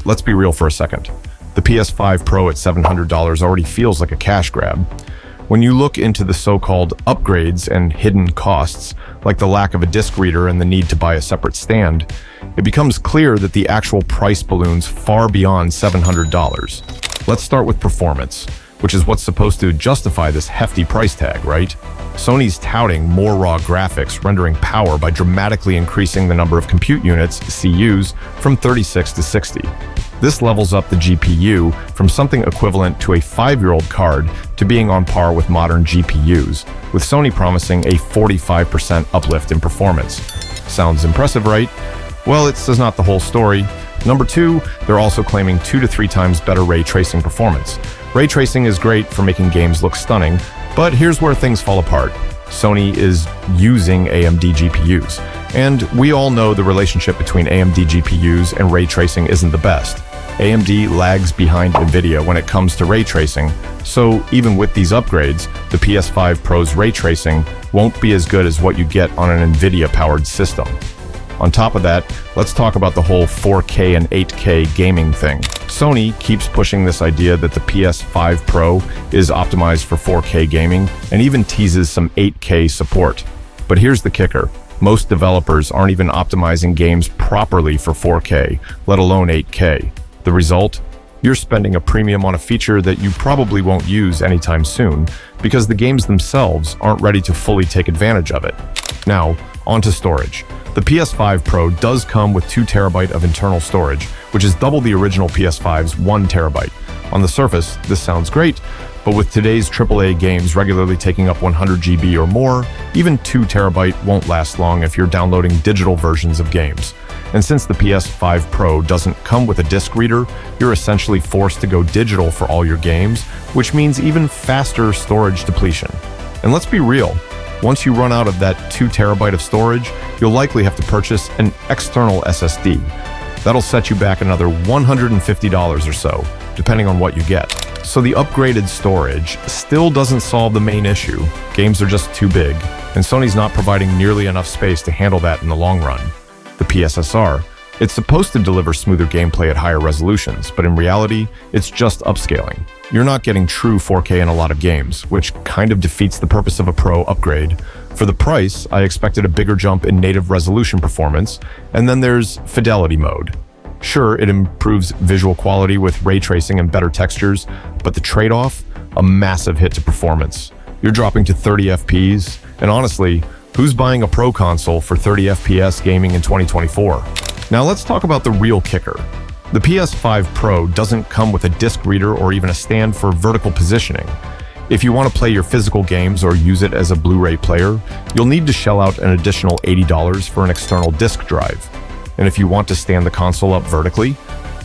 let's be real for a second. The PS5 Pro at $700 already feels like a cash grab. When you look into the so-called upgrades and hidden costs, like the lack of a disc reader and the need to buy a separate stand, it becomes clear that the actual price balloons far beyond $700. Let's start with performance, which is what's supposed to justify this hefty price tag, right? Sony's touting more raw graphics, rendering power by dramatically increasing the number of compute units, CUs, from 36 to 60. This levels up the GPU from something equivalent to a 5-year-old card to being on par with modern GPUs, with Sony promising a 45% uplift in performance. Sounds impressive, right? Well, it's not the whole story. Number 2, they're also claiming 2 to 3 times better ray tracing performance. Ray tracing is great for making games look stunning, but here's where things fall apart. Sony is using AMD GPUs, and we all know the relationship between AMD GPUs and ray tracing isn't the best. AMD lags behind NVIDIA when it comes to ray tracing, so even with these upgrades, the PS5 Pro's ray tracing won't be as good as what you get on an NVIDIA-powered system. On top of that, let's talk about the whole 4K and 8K gaming thing. Sony keeps pushing this idea that the PS5 Pro is optimized for 4K gaming and even teases some 8K support. But here's the kicker. Most developers aren't even optimizing games properly for 4K, let alone 8K. The result? You're spending a premium on a feature that you probably won't use anytime soon because the games themselves aren't ready to fully take advantage of it. Now, onto storage. The PS5 Pro does come with 2 TB of internal storage, which is double the original PS5's 1 TB. On the surface, this sounds great, but with today's AAA games regularly taking up 100 GB or more, even 2 TB won't last long if you're downloading digital versions of games. And since the PS5 Pro doesn't come with a disc reader, you're essentially forced to go digital for all your games, which means even faster storage depletion. And let's be real, once you run out of that 2 TB of storage, you'll likely have to purchase an external SSD. That'll set you back another $150 or so, depending on what you get. So the upgraded storage still doesn't solve the main issue. Games are just too big, and Sony's not providing nearly enough space to handle that in the long run. The PSSR, it's supposed to deliver smoother gameplay at higher resolutions, but in reality, it's just upscaling. You're not getting true 4K in a lot of games, which kind of defeats the purpose of a Pro upgrade. For the price, I expected a bigger jump in native resolution performance, and then there's Fidelity Mode. Sure, it improves visual quality with ray tracing and better textures, but the trade-off? A massive hit to performance. You're dropping to 30 FPS, and honestly, who's buying a Pro console for 30 FPS gaming in 2024? Now let's talk about the real kicker. The PS5 Pro doesn't come with a disc reader or even a stand for vertical positioning. If you want to play your physical games or use it as a Blu-ray player, you'll need to shell out an additional $80 for an external disc drive. And if you want to stand the console up vertically,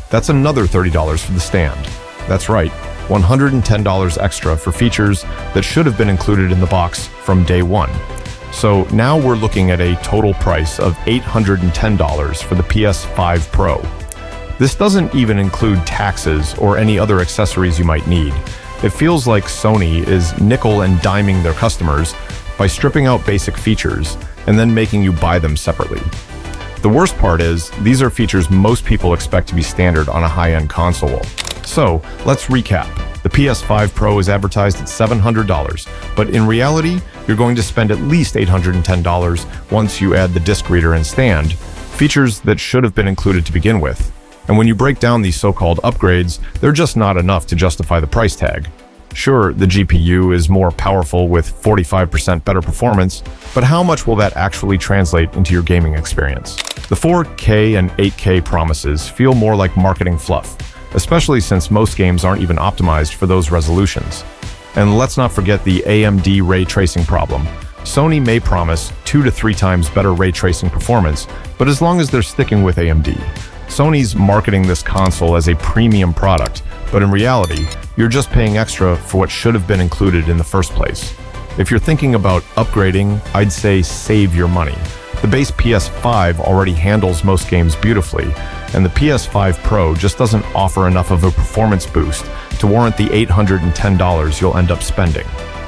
that's another $30 for the stand. That's right, $110 extra for features that should have been included in the box from day one. So now we're looking at a total price of $810 for the PS5 Pro. This doesn't even include taxes or any other accessories you might need. It feels like Sony is nickel and diming their customers by stripping out basic features and then making you buy them separately. The worst part is, these are features most people expect to be standard on a high-end console. So, let's recap. The PS5 Pro is advertised at $700, but in reality, you're going to spend at least $810 once you add the disc reader and stand, features that should have been included to begin with. And when you break down these so-called upgrades, they're just not enough to justify the price tag. Sure, the GPU is more powerful with 45% better performance, but how much will that actually translate into your gaming experience? The 4K and 8K promises feel more like marketing fluff, especially since most games aren't even optimized for those resolutions. And let's not forget the AMD ray tracing problem. Sony may promise 2 to 3 times better ray tracing performance, but as long as they're sticking with AMD. Sony's marketing this console as a premium product, but in reality, you're just paying extra for what should have been included in the first place. If you're thinking about upgrading, I'd say save your money. The base PS5 already handles most games beautifully, and the PS5 Pro just doesn't offer enough of a performance boost to warrant the $810 you'll end up spending.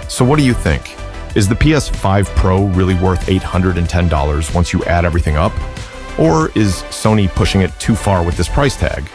So what do you think? Is the PS5 Pro really worth $810 once you add everything up? Or is Sony pushing it too far with this price tag?